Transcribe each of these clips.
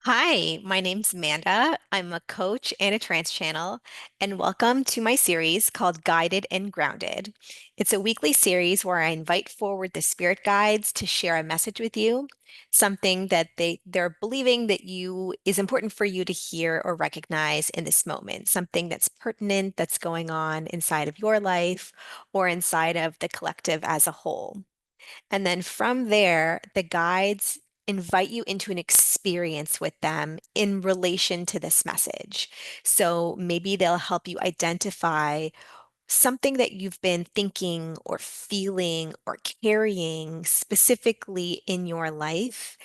Hi, my name's Amanda. I'm a coach and a trance channel, and welcome to my series called Guided and Grounded. It's a weekly series where I invite forward the spirit guides to share a message with you, something that they're believing that you is important for you to hear or recognize in this moment, something that's pertinent that's going on inside of your life or inside of the collective as a whole. And then from there, the guides invite you into an experience with them in relation to this message. So maybe they'll help you identify something that you've been thinking or feeling or carrying specifically in your life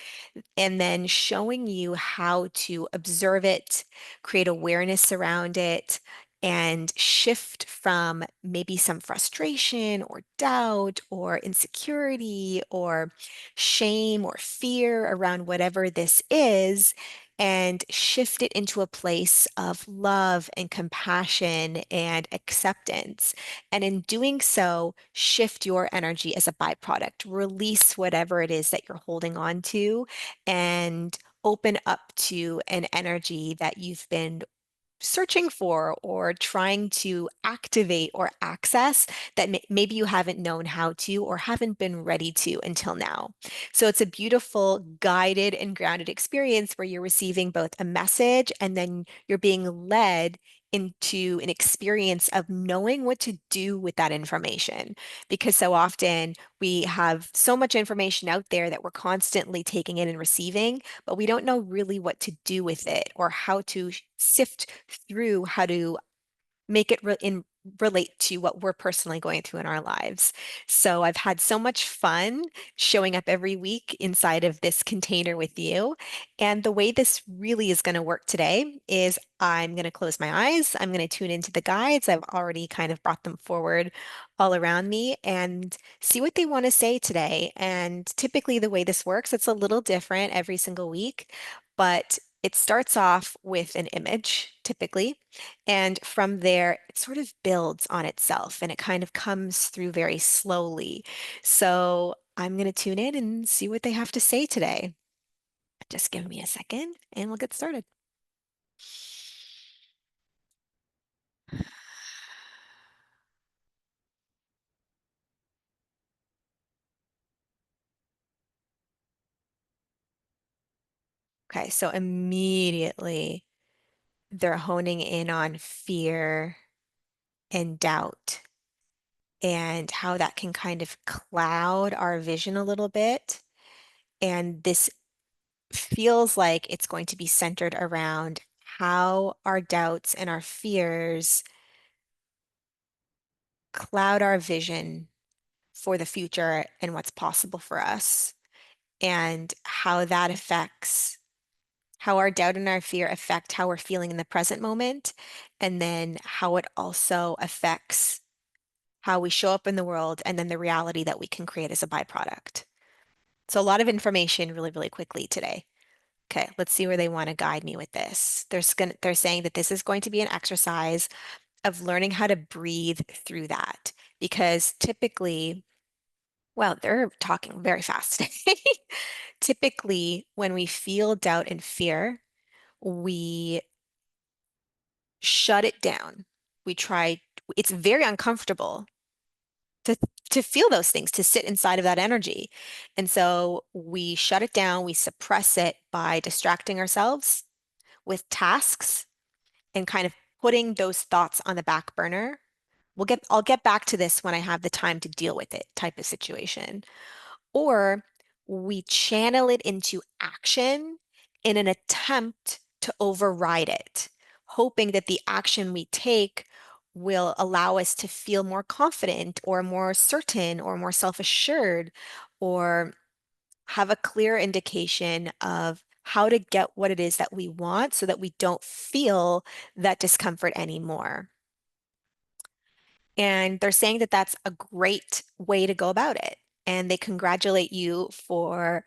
and then showing you how to observe it, create awareness around it, and shift from maybe some frustration or doubt or insecurity or shame or fear around whatever this is, and shift it into a place of love and compassion and acceptance. And in doing so, shift your energy as a byproduct, release whatever it is that you're holding on to and open up to an energy that you've been searching for or trying to activate or access that maybe you haven't known how to or haven't been ready to until now. So it's a beautiful guided and grounded experience where you're receiving both a message and then you're being led into an experience of knowing what to do with that information. Because so often we have so much information out there that we're constantly taking in and receiving, but we don't know really what to do with it or how to sift through how to make it relate to what we're personally going through in our lives. So I've had so much fun showing up every week inside of this container with you. And the way this really is going to work today is I'm going to close my eyes. I'm going to tune into the guides. I've already kind of brought them forward all around me and see what they want to say today. And typically the way this works, it's a little different every single week, but it starts off with an image, typically. And from there, it sort of builds on itself and it kind of comes through very slowly. So I'm going to tune in and see what they have to say today. Just give me a second and we'll get started. Okay, so immediately they're honing in on fear and doubt and how that can kind of cloud our vision a little bit. And this feels like it's going to be centered around how our doubts and our fears cloud our vision for the future and what's possible for us, and how that affects how our doubt and our fear affect how we're feeling in the present moment, and then how it also affects how we show up in the world and then the reality that we can create as a byproduct. So a lot of information really, really quickly today. Okay, let's see where they want to guide me with this. They're saying that this is going to be an exercise of learning how to breathe through that because typically, well, they're talking very fast. Typically, when we feel doubt and fear, we shut it down. We try, it's very uncomfortable to feel those things, to sit inside of that energy. And so we shut it down, we suppress it by distracting ourselves with tasks and kind of putting those thoughts on the back burner. I'll get back to this when I have the time to deal with it type of situation. Or we channel it into action in an attempt to override it, hoping that the action we take will allow us to feel more confident or more certain or more self-assured or have a clear indication of how to get what it is that we want so that we don't feel that discomfort anymore. And they're saying that that's a great way to go about it. And they congratulate you for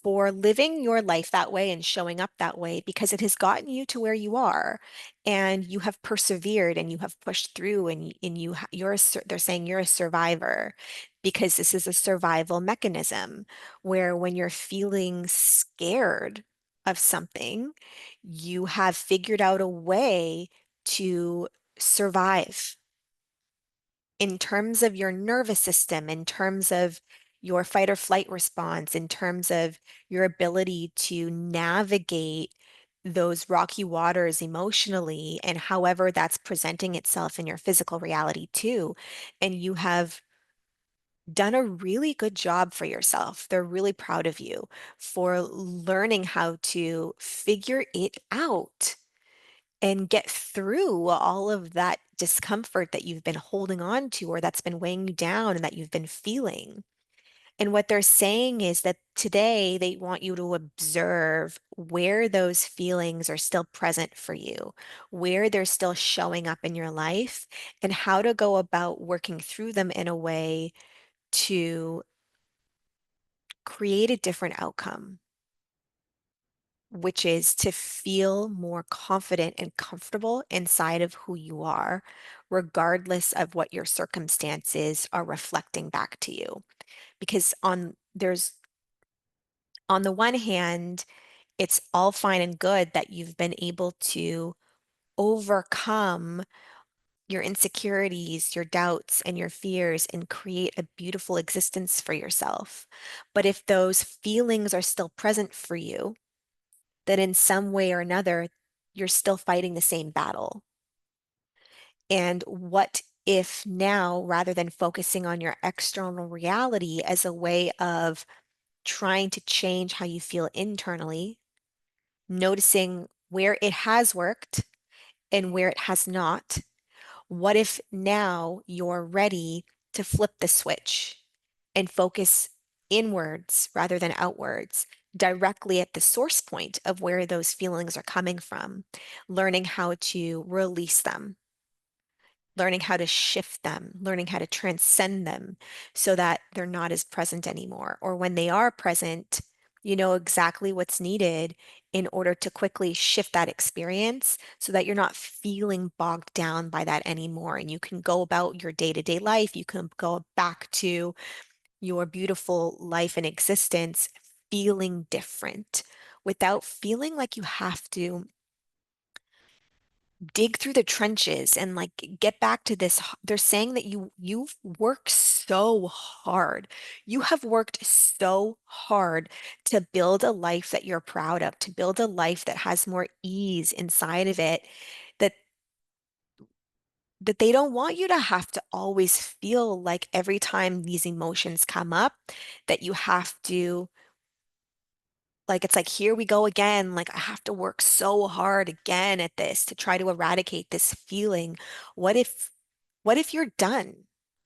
living your life that way and showing up that way because it has gotten you to where you are and you have persevered and you have pushed through and they're saying you're a survivor because this is a survival mechanism where when you're feeling scared of something, you have figured out a way to survive in terms of your nervous system, in terms of your fight or flight response, in terms of your ability to navigate those rocky waters emotionally, and however that's presenting itself in your physical reality too. And you have done a really good job for yourself. They're really proud of you for learning how to figure it out and get through all of that discomfort that you've been holding on to or that's been weighing you down and that you've been feeling. And what they're saying is that today they want you to observe where those feelings are still present for you, where they're still showing up in your life, and how to go about working through them in a way to create a different outcome, which is to feel more confident and comfortable inside of who you are, regardless of what your circumstances are reflecting back to you. Because on the one hand, it's all fine and good that you've been able to overcome your insecurities, your doubts, and your fears and create a beautiful existence for yourself. But if those feelings are still present for you, that in some way or another, you're still fighting the same battle. And what if now, rather than focusing on your external reality as a way of trying to change how you feel internally, noticing where it has worked and where it has not, what if now you're ready to flip the switch and focus inwards rather than outwards, directly at the source point of where those feelings are coming from, learning how to release them, learning how to shift them, learning how to transcend them so that they're not as present anymore. Or when they are present, you know exactly what's needed in order to quickly shift that experience so that you're not feeling bogged down by that anymore. And you can go about your day-to-day life. You can go back to your beautiful life and existence feeling different without feeling like you have to dig through the trenches and like get back to this. They're saying that you've worked so hard. You have worked so hard to build a life that you're proud of, to build a life that has more ease inside of it, that they don't want you to have to always feel like every time these emotions come up that you have to, like, it's like, here we go again. Like, I have to work so hard again at this to try to eradicate this feeling. What if, what if you're done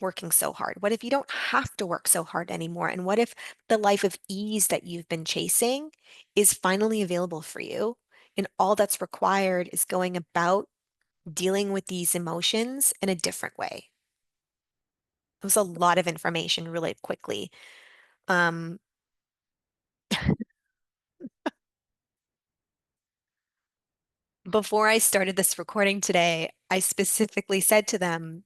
working so hard? What if you don't have to work so hard anymore? And what if the life of ease that you've been chasing is finally available for you? And all that's required is going about dealing with these emotions in a different way. It was a lot of information really quickly. Um, Before I started this recording today, I specifically said to them,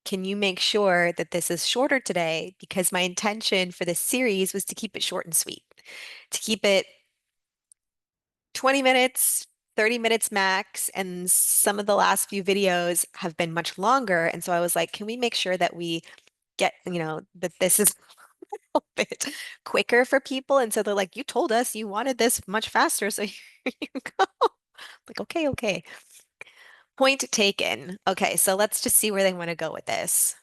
can you make sure that this is shorter today? Because my intention for this series was to keep it short and sweet, to keep it 20 minutes, 30 minutes max. And some of the last few videos have been much longer. And so I was like, can we make sure that we get, that this is a bit quicker for people? And so they're like, you told us you wanted this much faster. So here you go. Like, okay, okay. Point taken. Okay, so let's just see where they want to go with this.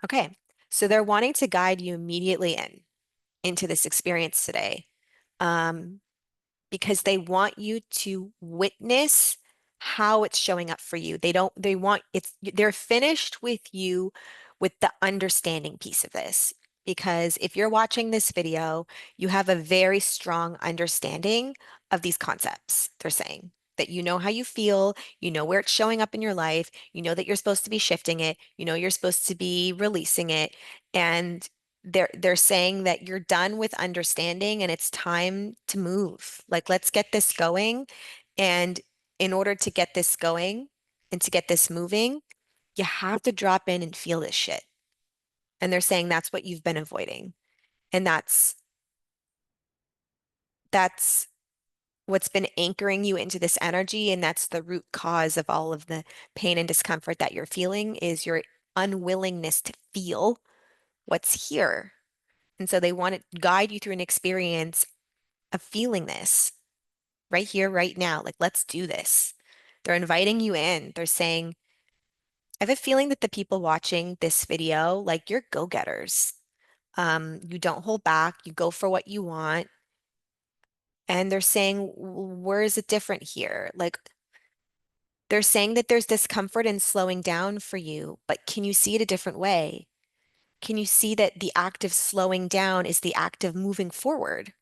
Okay, so they're wanting to guide you immediately into this experience today. Um, because they want you to witness how it's showing up for you. They want they're finished with you with the understanding piece of this. Because if you're watching this video, you have a very strong understanding of these concepts. They're saying that you know how you feel, you know where it's showing up in your life, you know that you're supposed to be shifting it, you know you're supposed to be releasing it, and they're saying that you're done with understanding and it's time to move. Like, let's get this going. And in order to get this going and to get this moving, you have to drop in and feel this shit. And they're saying that's what you've been avoiding. And that's what's been anchoring you into this energy, and that's the root cause of all of the pain and discomfort that you're feeling is your unwillingness to feel what's here. And so they want to guide you through an experience of feeling this right here, right now. Like, let's do this. They're inviting you in. They're saying, I have a feeling that the people watching this video, like, you're go-getters. You don't hold back. You go for what you want. And they're saying, where is it different here? Like, they're saying that there's discomfort in slowing down for you, but can you see it a different way? Can you see that the act of slowing down is the act of moving forward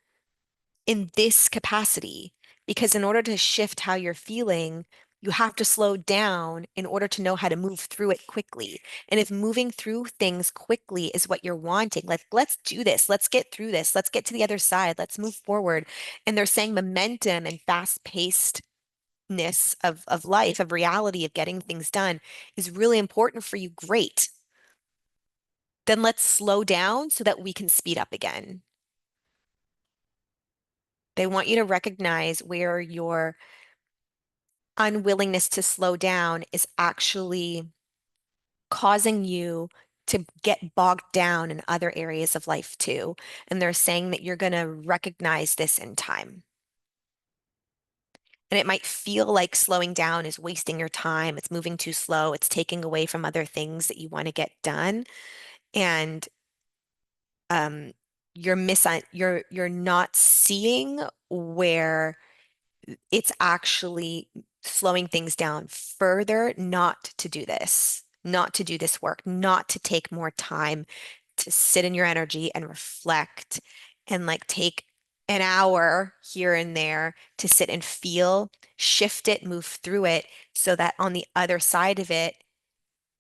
in this capacity? Because in order to shift how you're feeling, you have to slow down in order to know how to move through it quickly. And if moving through things quickly is what you're wanting, like, let's do this, let's get through this, let's get to the other side, let's move forward. And they're saying momentum and fast-paced of life, of reality, of getting things done is really important for you. Great. Then let's slow down so that we can speed up again. They want you to recognize where your unwillingness to slow down is actually causing you to get bogged down in other areas of life too. And they're saying that you're going to recognize this in time. And it might feel like slowing down is wasting your time. It's moving too slow. It's taking away from other things that you want to get done. And um, you're not seeing where it's actually slowing things down further, not to do this, not to do this work, not to take more time to sit in your energy and reflect and like take an hour here and there to sit and feel, shift it, move through it so that on the other side of it,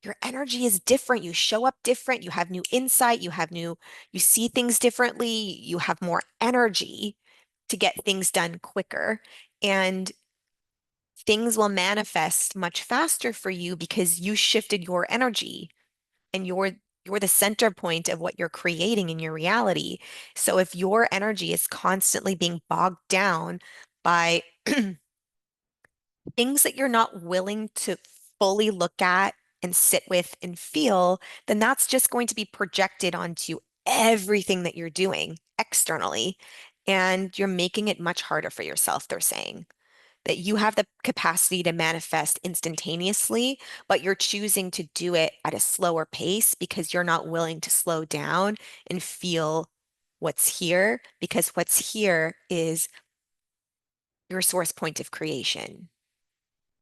your energy is different. You show up different. You have new insight. You see things differently. You have more energy to get things done quicker. And things will manifest much faster for you because you shifted your energy and you're the center point of what you're creating in your reality. So if your energy is constantly being bogged down by things that you're not willing to fully look at and sit with and feel, then that's just going to be projected onto everything that you're doing externally. And you're making it much harder for yourself, they're saying. That you have the capacity to manifest instantaneously, but you're choosing to do it at a slower pace because you're not willing to slow down and feel what's here, because what's here is your source point of creation.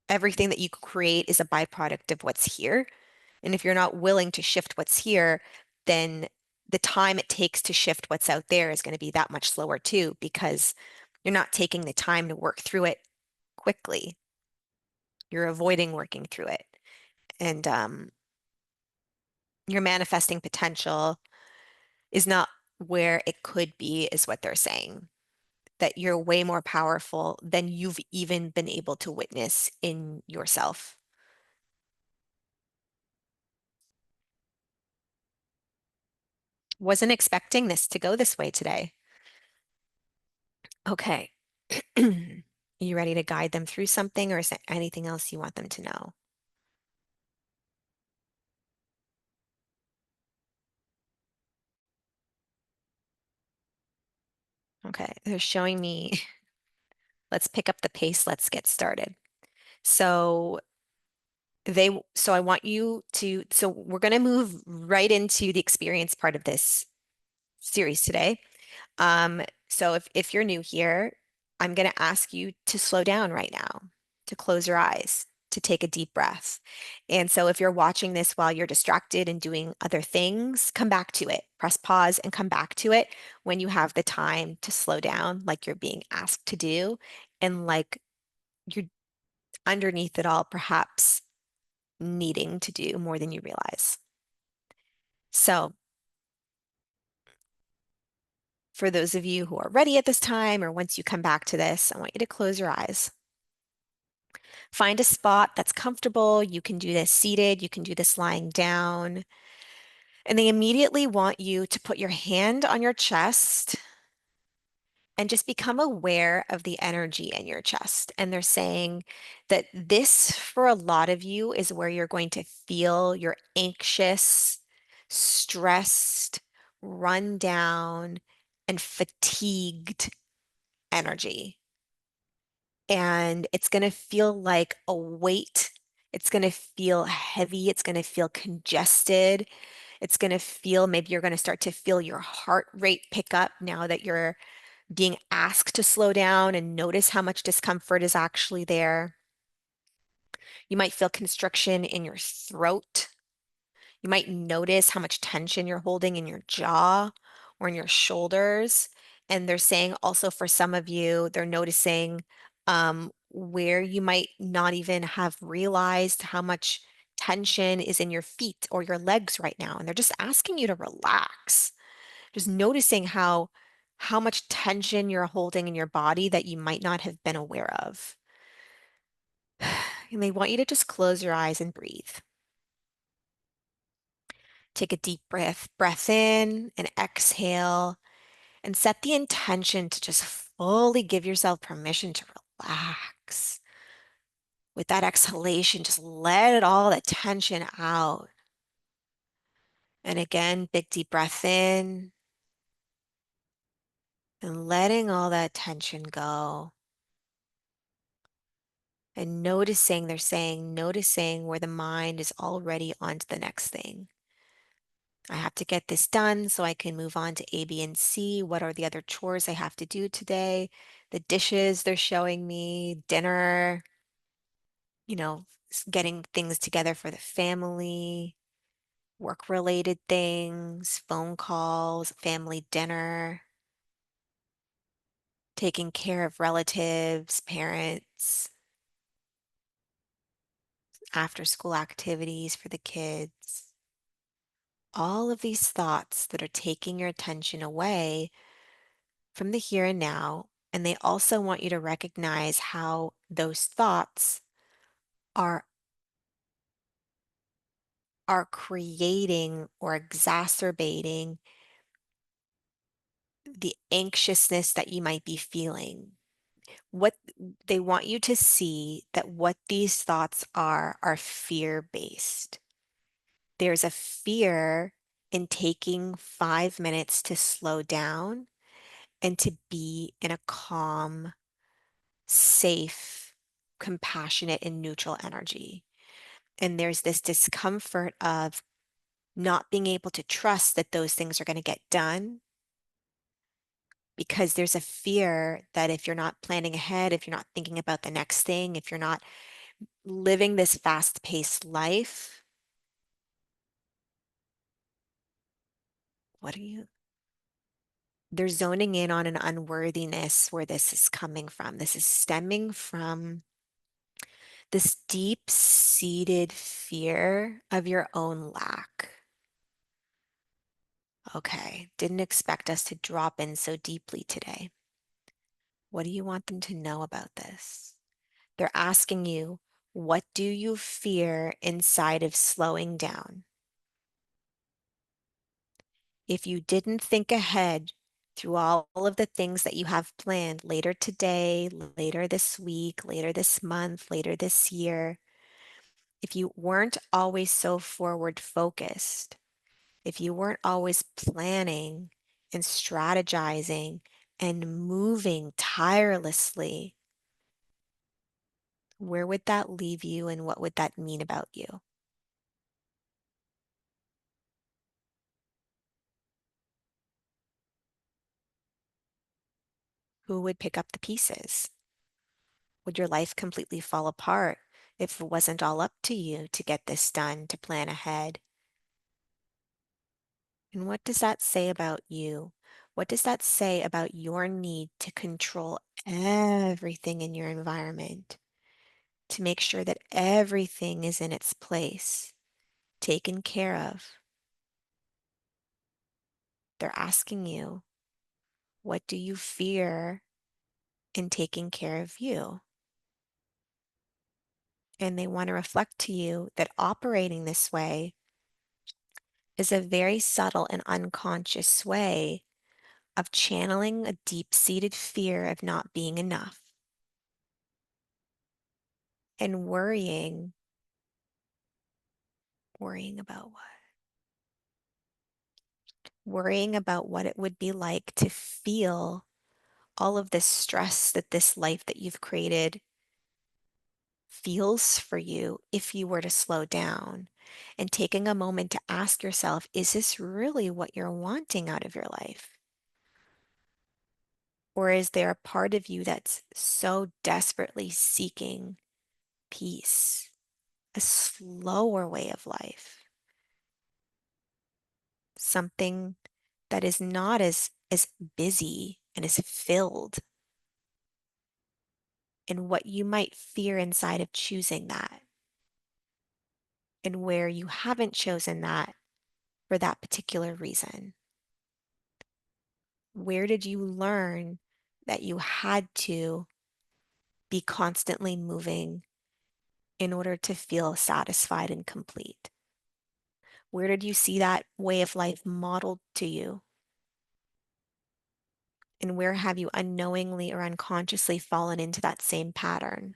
Everything that you create is a byproduct of what's here. And if you're not willing to shift what's here, then the time it takes to shift what's out there is going to be that much slower too, because you're not taking the time to work through it quickly. You're avoiding working through it. And your manifesting potential is not where it could be, is what they're saying. That you're way more powerful than you've even been able to witness in yourself. Wasn't expecting this to go this way today. Okay. Are you ready to guide them through something, or is there anything else you want them to know? Okay. They're showing me, let's pick up the pace, let's get started. So so I want you to, so we're going to move right into the experience part of this series today. So if you're new here, I'm going to ask you to slow down right now, to close your eyes, to take a deep breath. And so if you're watching this while you're distracted and doing other things, come back to it. Press pause and come back to it when you have the time to slow down, like you're being asked to do, and like you're underneath it all, perhaps needing to do more than you realize. So, for those of you who are ready at this time, or once you come back to this, I want you to close your eyes. Find a spot that's comfortable. You can do this seated, you can do this lying down. And they immediately want you to put your hand on your chest and just become aware of the energy in your chest. And they're saying that this, for a lot of you, is where you're going to feel your anxious, stressed, run down, and fatigued energy. And it's going to feel like a weight. It's going to feel heavy. It's going to feel congested. It's going to feel, maybe you're going to start to feel your heart rate pick up now that you're being asked to slow down and notice how much discomfort is actually there. You might feel constriction in your throat. You might notice how much tension you're holding in your jaw or in your shoulders. And they're saying also for some of you, they're noticing where you might not even have realized how much tension is in your feet or your legs right now. And they're just asking you to relax. Just noticing how much tension you're holding in your body that you might not have been aware of. And they want you to just close your eyes and breathe. Take a deep breath in and exhale, and set the intention to just fully give yourself permission to relax. With that exhalation, just let it all the tension out. And again, big deep breath in and letting all that tension go. And noticing, they're saying, noticing where the mind is already on to the next thing. I have to get this done so I can move on to A, B, and C. What are the other chores I have to do today? The dishes they're showing me, dinner, getting things together for the family, work-related things, phone calls, family dinner, taking care of relatives, parents, after-school activities for the kids. All of these thoughts that are taking your attention away from the here and now. And they also want you to recognize how those thoughts are are creating or exacerbating the anxiousness that you might be feeling. What they want you to see that what these thoughts are fear-based. There's a fear in taking 5 minutes to slow down and to be in a calm, safe, compassionate, and neutral energy. And there's this discomfort of not being able to trust that those things are going to get done because there's a fear that if you're not planning ahead, if you're not thinking about the next thing, if you're not living this fast-paced life, what are you? They're zoning in on an unworthiness where this is coming from. This is stemming from this deep-seated fear of your own lack. Okay, didn't expect us to drop in so deeply today. What do you want them to know about this? They're asking you, what do you fear inside of slowing down? If you didn't think ahead through all of the things that you have planned later today, later this week, later this month, later this year, if you weren't always so forward focused, if you weren't always planning and strategizing and moving tirelessly, where would that leave you and what would that mean about you? Who would pick up the pieces? Would your life completely fall apart if it wasn't all up to you to get this done, to plan ahead? And what does that say about you? What does that say about your need to control everything in your environment, to make sure that everything is in its place, taken care of? They're asking you, what do you fear in taking care of you? And they want to reflect to you that operating this way is a very subtle and unconscious way of channeling a deep-seated fear of not being enough and worrying about what? Worrying about what it would be like to feel all of this stress that this life that you've created feels for you if you were to slow down and taking a moment to ask yourself, is this really what you're wanting out of your life? Or is there a part of you that's so desperately seeking peace, a slower way of life, something that is not as busy and as filled, and what you might fear inside of choosing that, and where you haven't chosen that for that particular reason? Where did you learn that you had to be constantly moving in order to feel satisfied and complete? Where did you see that way of life modeled to you? And where have you unknowingly or unconsciously fallen into that same pattern?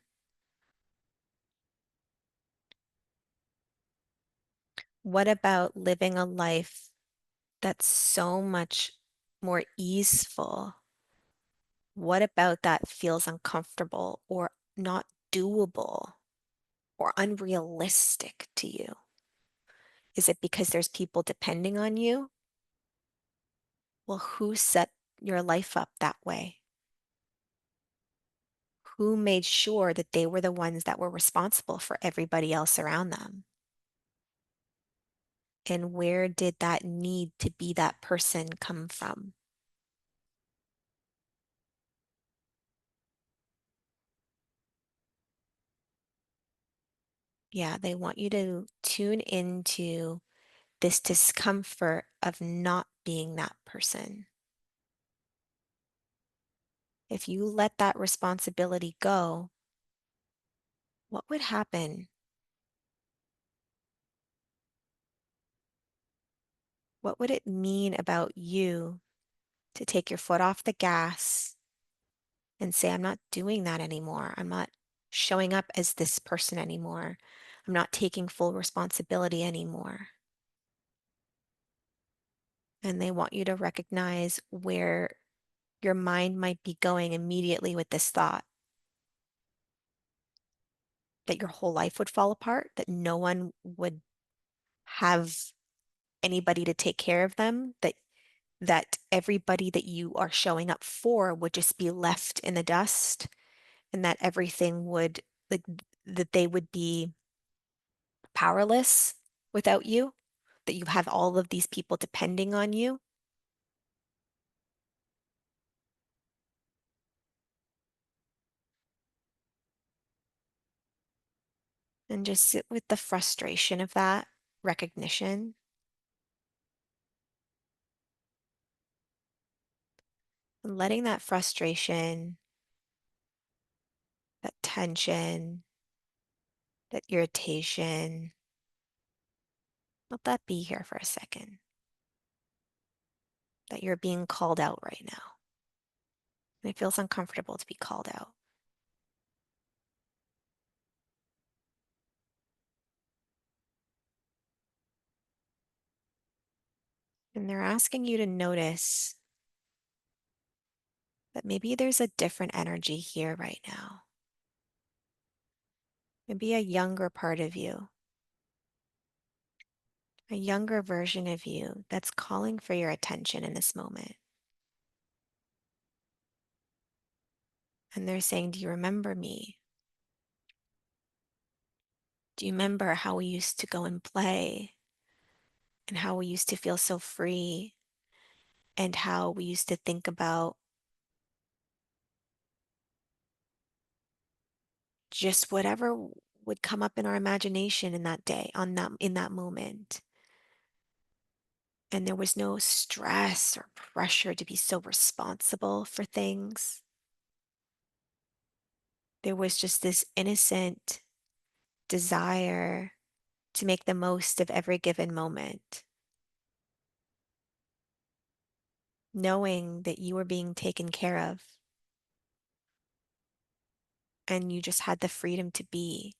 What about living a life that's so much more easeful? What about that feels uncomfortable or not doable or unrealistic to you? Is it because there's people depending on you? Well, who set your life up that way? Who made sure that they were the ones that were responsible for everybody else around them? And where did that need to be that person come from? Yeah, they want you to tune into this discomfort of not being that person. If you let that responsibility go, what would happen? What would it mean about you to take your foot off the gas and say, I'm not doing that anymore. I'm not showing up as this person anymore. I'm not taking full responsibility anymore. And they want you to recognize where your mind might be going immediately with this thought that your whole life would fall apart, that no one would have anybody to take care of them, that everybody that you are showing up for would just be left in the dust, and that everything would, like, that they would be powerless without you, that you have all of these people depending on you. And just sit with the frustration of that recognition and letting that frustration, that tension, that irritation, let that be here for a second, that you're being called out right now. And it feels uncomfortable to be called out. And they're asking you to notice that maybe there's a different energy here right now. Maybe a younger part of you, a younger version of you that's calling for your attention in this moment. And they're saying, do you remember me? Do you remember how we used to go and play and how we used to feel so free and how we used to think about just whatever would come up in our imagination in that day, in that moment. And there was no stress or pressure to be so responsible for things. There was just this innocent desire to make the most of every given moment. knowing that you were being taken care of and you just had the freedom to be,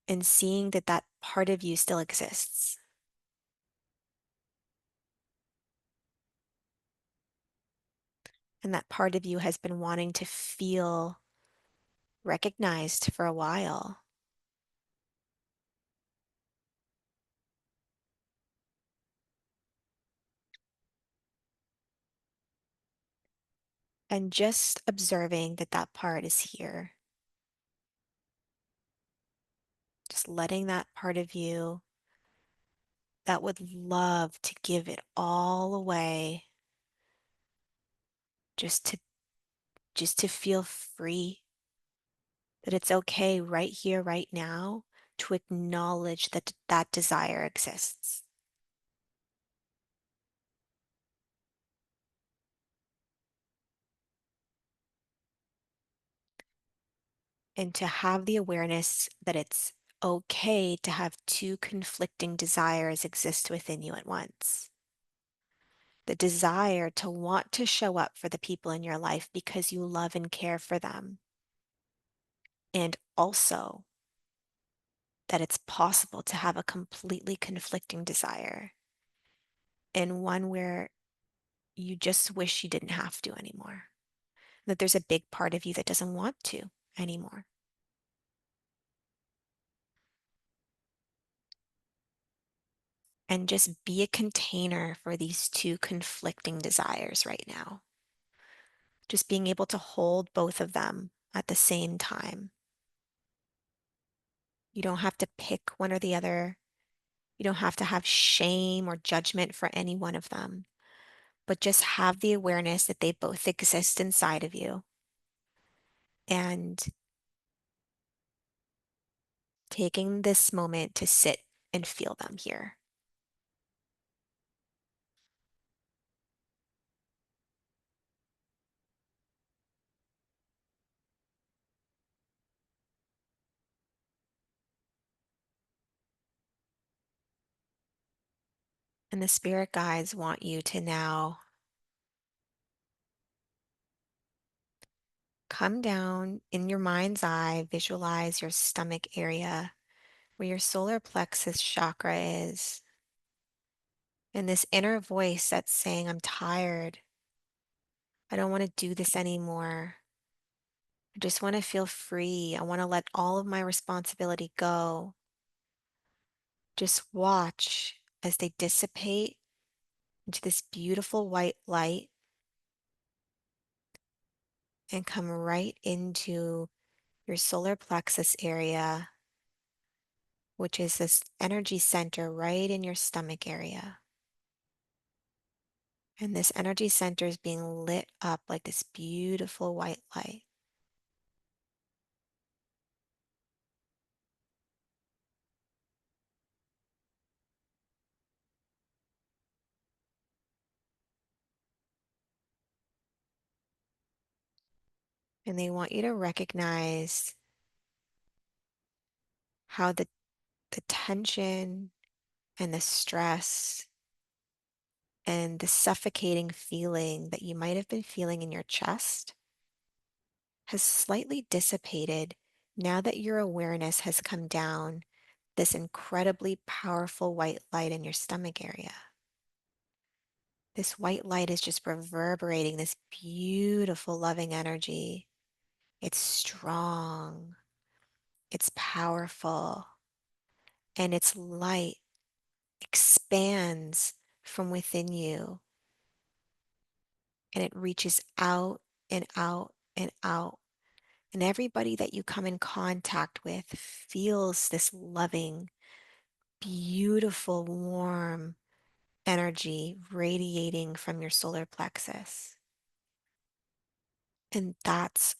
and seeing that that part of you still exists. And that part of you has been wanting to feel recognized for a while. And just observing that that part is here, just letting that part of you that would love to give it all away, just to just to feel free, that it's okay right here, right now, to acknowledge that that desire exists. And to have the awareness that it's okay to have two conflicting desires exist within you at once. The desire to want to show up for the people in your life because you love and care for them. And also that it's possible to have a completely conflicting desire, and one where you just wish you didn't have to anymore. That there's a big part of you that doesn't want to anymore. And just be a container for these two conflicting desires right now. Just being able to hold both of them at the same time. You don't have to pick one or the other. You don't have to have shame or judgment for any one of them, but just have the awareness that they both exist inside of you, and taking this moment to sit and feel them here. And the spirit guides want you to now come down in your mind's eye, visualize your stomach area where your solar plexus chakra is. And this inner voice that's saying, I'm tired. I don't want to do this anymore. I just want to feel free. I want to let all of my responsibility go. Just watch as they dissipate into this beautiful white light and come right into your solar plexus area, which is this energy center right in your stomach area. And this energy center is being lit up like this beautiful white light. And they want you to recognize how the tension and the stress and the suffocating feeling that you might have been feeling in your chest has slightly dissipated now that your awareness has come down this incredibly powerful white light in your stomach area. This white light is just reverberating this beautiful, loving energy. It's strong, it's powerful, and its light expands from within you, and it reaches out and out and out. And everybody that you come in contact with feels this loving, beautiful, warm energy radiating from your solar plexus. And that's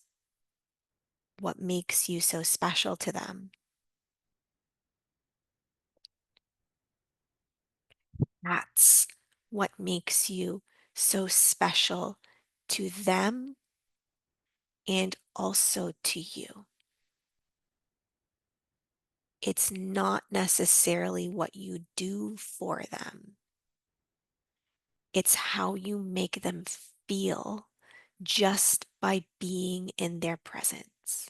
what makes you so special to them. That's what makes you so special to them and also to you. It's not necessarily what you do for them, It's how you make them feel just by being in their presence.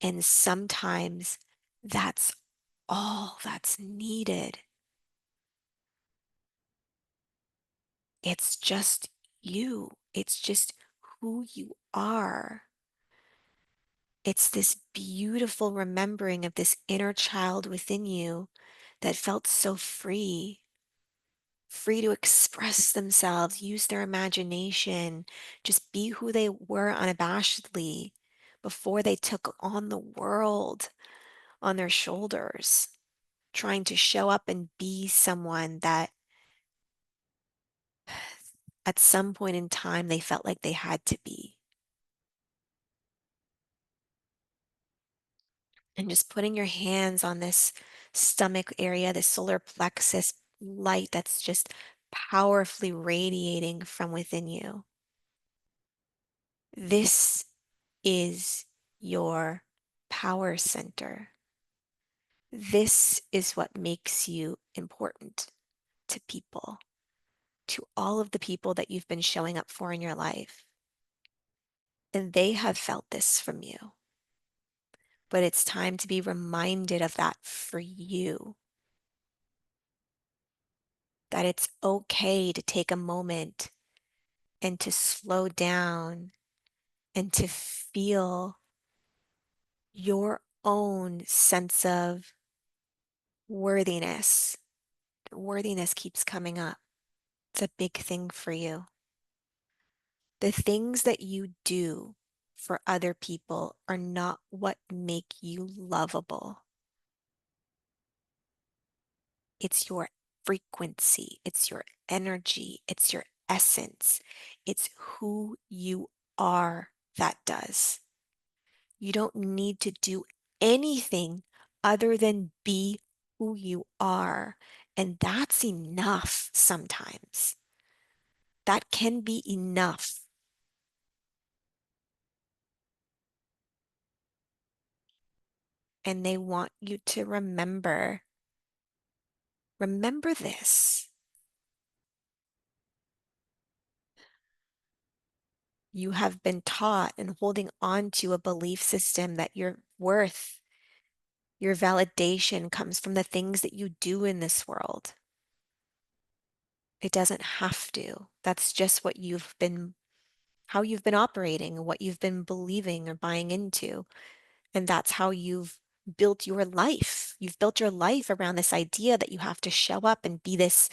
And sometimes that's all that's needed. It's just you. It's just who you are. It's this beautiful remembering of this inner child within you that felt so free, free to express themselves, use their imagination, just be who they were unabashedly before they took on the world on their shoulders, trying to show up and be someone that at some point in time they felt like they had to be. And just putting your hands on this stomach area, this solar plexus light that's just powerfully radiating from within you. This is your power center. This is what makes you important to people, to all of the people that you've been showing up for in your life. And they have felt this from you. But it's time to be reminded of that for you. That it's okay to take a moment and to slow down and to feel your own sense of worthiness. Worthiness keeps coming up. It's a big thing for you. The things that you do for other people are not what make you lovable. It's your frequency, it's your energy, it's your essence, it's who you are that does. You don't need to do anything other than be who you are. And that's enough sometimes. That can be enough. And they want you to remember this. You have been taught and holding on to a belief system that your worth, your validation comes from the things that you do in this world. It doesn't have to. That's just what you've been, how you've been operating and what you've been believing or buying into. And that's how you've built your life. You've built your life around this idea that you have to show up and be this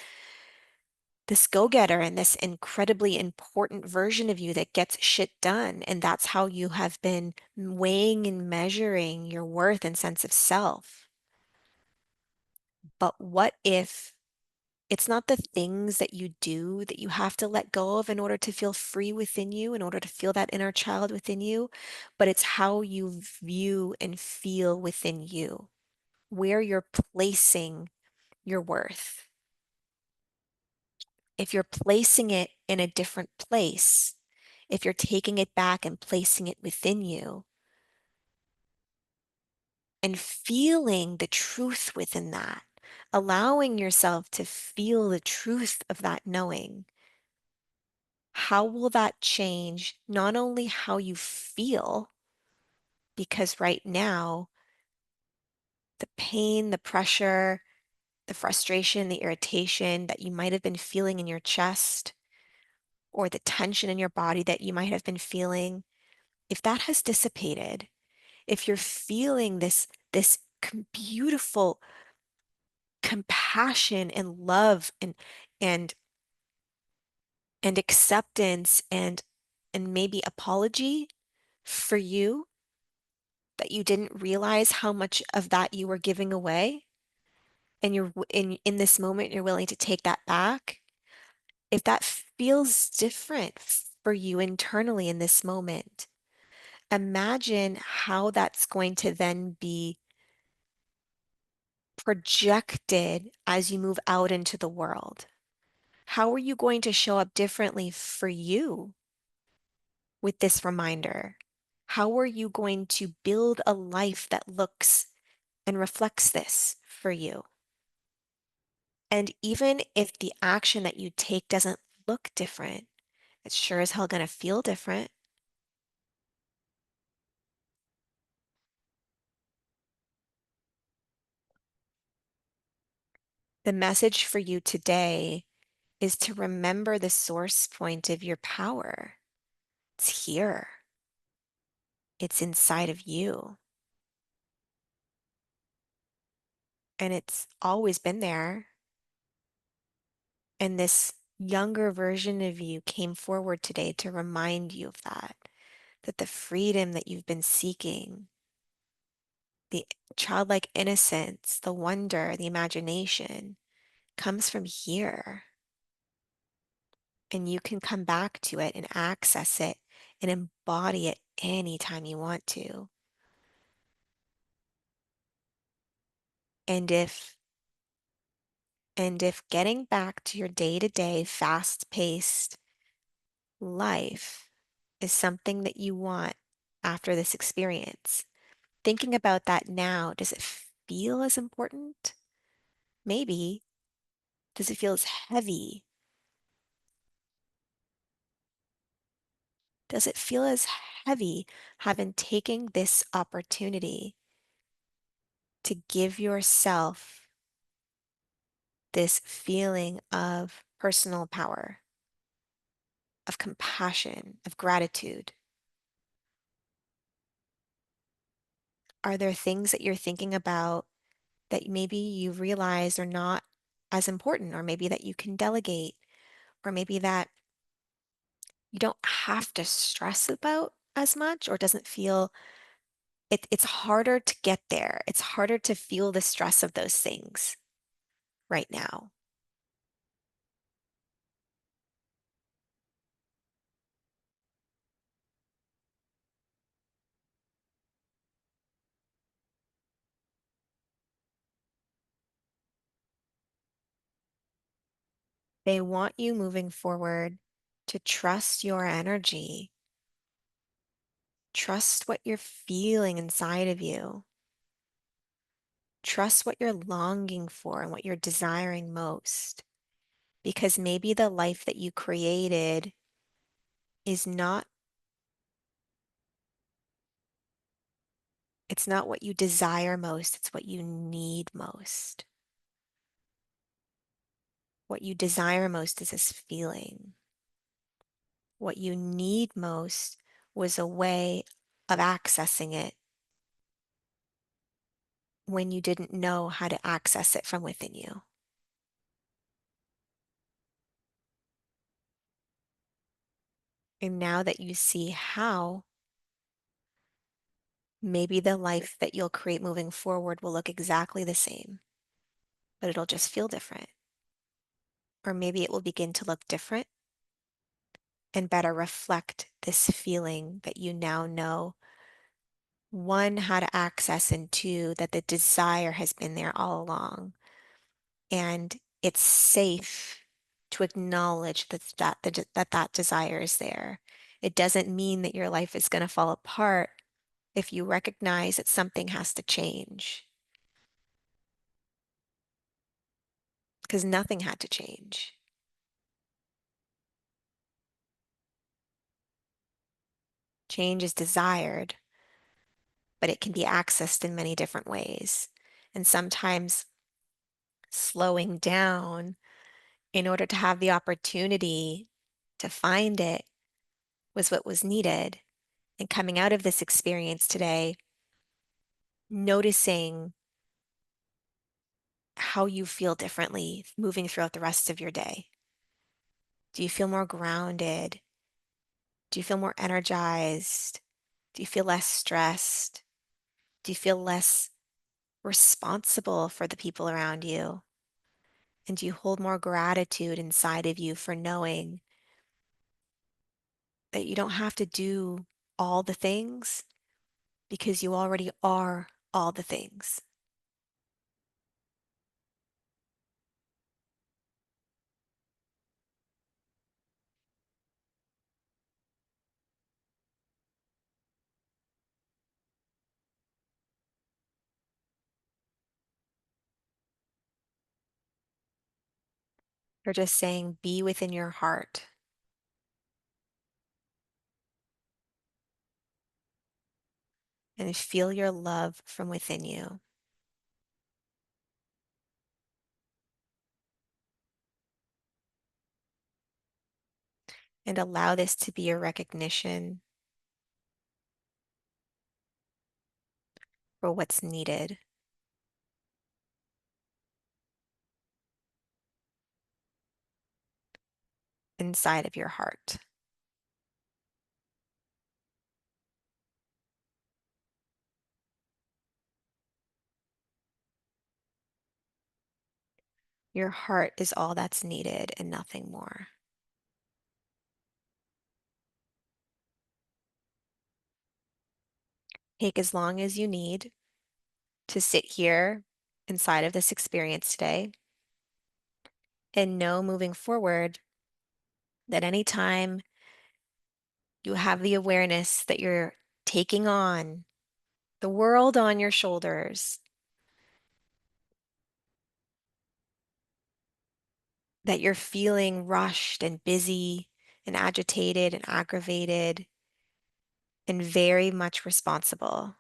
go-getter and this incredibly important version of you that gets shit done. And that's how you have been weighing and measuring your worth and sense of self. But what if it's not the things that you do that you have to let go of in order to feel free within you, in order to feel that inner child within you, but it's how you view and feel within you, where you're placing your worth. If you're placing it in a different place, if you're taking it back and placing it within you and feeling the truth within that, allowing yourself to feel the truth of that knowing, how will that change not only how you feel, because right now, the pain, the pressure, the frustration, the irritation that you might have been feeling in your chest, or the tension in your body that you might have been feeling, if that has dissipated, if you're feeling this beautiful compassion and love and and acceptance and maybe apology for you, that you didn't realize how much of that you were giving away, and in this moment you're willing to take that back, if that feels different for you internally in this moment, imagine how that's going to then be projected as you move out into the world. How are you going to show up differently for you with this reminder? How are you going to build a life that looks and reflects this for you? And even if the action that you take doesn't look different, it's sure as hell going to feel different. The message for you today is to remember the source point of your power. It's here, it's inside of you, and it's always been there. And this younger version of you came forward today to remind you of that, that the freedom that you've been seeking, the childlike innocence, the wonder, the imagination comes from here. And you can come back to it and access it and embody it anytime you want to. And if getting back to your day-to-day fast-paced life is something that you want after this experience, thinking about that now, does it feel as important? Maybe. Does it feel as heavy? Does it feel as heavy having taken this opportunity to give yourself this feeling of personal power, of compassion, of gratitude? Are there things that you're thinking about that maybe you realize are not as important, or maybe that you can delegate, or maybe that you don't have to stress about as much, or doesn't feel it's harder to get there. It's harder to feel the stress of those things right now. They want you moving forward to trust your energy, trust what you're feeling inside of you, trust what you're longing for and what you're desiring most. Because maybe the life that you created is not, it's not what you desire most, it's what you need most. What you desire most is this feeling. What you need most was a way of accessing it when you didn't know how to access it from within you. And now that you see how, maybe the life that you'll create moving forward will look exactly the same, but it'll just feel different. Or maybe it will begin to look different and better reflect this feeling that you now know, one, how to access, and two, that the desire has been there all along. And it's safe to acknowledge that desire is there. It doesn't mean that your life is going to fall apart if you recognize that something has to change, because nothing had to change. Change is desired, but it can be accessed in many different ways. And sometimes slowing down in order to have the opportunity to find it was what was needed. And coming out of this experience today, noticing how you feel differently moving throughout the rest of your day. Do you feel more grounded? Do you feel more energized? Do you feel less stressed? Do you feel less responsible for the people around you? And do you hold more gratitude inside of you for knowing that you don't have to do all the things because you already are all the things? Or just saying, be within your heart and feel your love from within you. And allow this to be a recognition for what's needed inside of your heart. Your heart is all that's needed and nothing more. Take as long as you need to sit here inside of this experience today and know moving forward that anytime you have the awareness that you're taking on the world on your shoulders, that you're feeling rushed and busy and agitated and aggravated and very much responsible,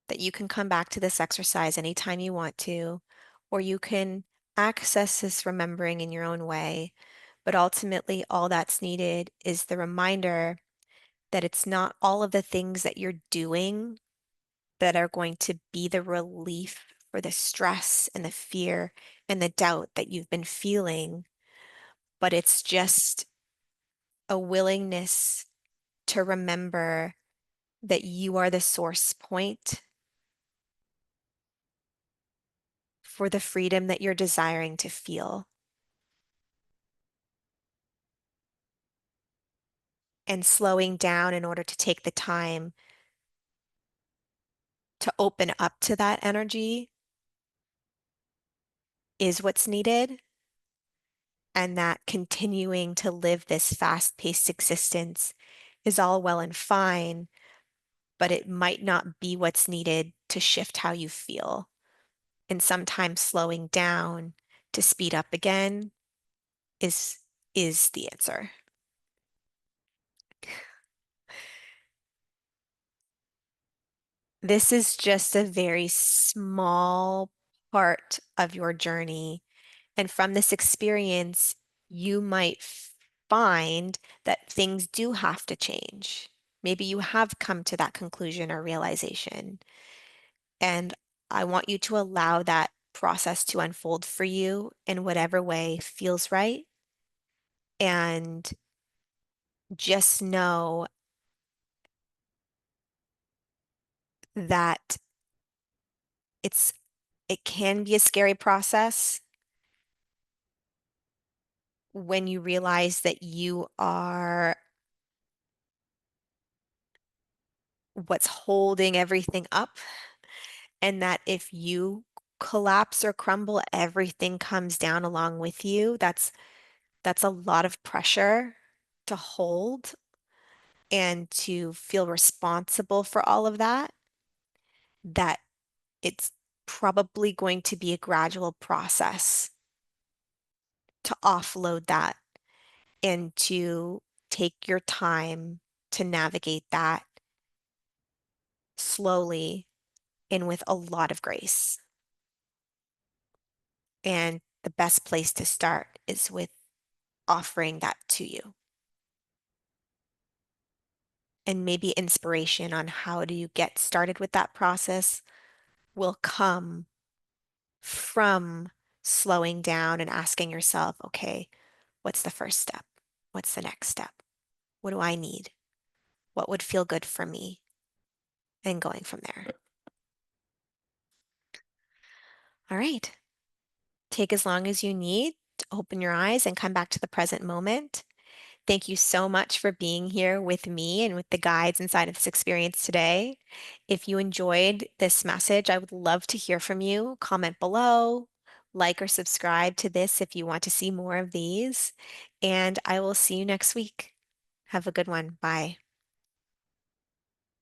that you can come back to this exercise anytime you want to, or you can access this remembering in your own way. But ultimately, all that's needed is the reminder that it's not all of the things that you're doing that are going to be the relief for the stress and the fear and the doubt that you've been feeling, but it's just a willingness to remember that you are the source point for the freedom that you're desiring to feel. And slowing down in order to take the time to open up to that energy is what's needed. And that continuing to live this fast paced existence is all well and fine, but it might not be what's needed to shift how you feel. And sometimes slowing down to speed up again is is the answer. This is just a very small part of your journey. And from this experience, you might find that things do have to change. Maybe you have come to that conclusion or realization. And I want you to allow that process to unfold for you in whatever way feels right. And just know that it's it can be a scary process when you realize that you are what's holding everything up, and that if you collapse or crumble, everything comes down along with you. That's a lot of pressure to hold and to feel responsible for all of that, that it's probably going to be a gradual process to offload that and to take your time to navigate that slowly and with a lot of grace. And the best place to start is with offering that to you. And maybe inspiration on how do you get started with that process will come from slowing down and asking yourself, okay, what's the first step? What's the next step? What do I need? What would feel good for me? And going from there. All right. Take as long as you need to open your eyes and come back to the present moment. Thank you so much for being here with me and with the guides inside of this experience today. If you enjoyed this message, I would love to hear from you. Comment below, like or subscribe to this if you want to see more of these. And I will see you next week. Have a good one. Bye.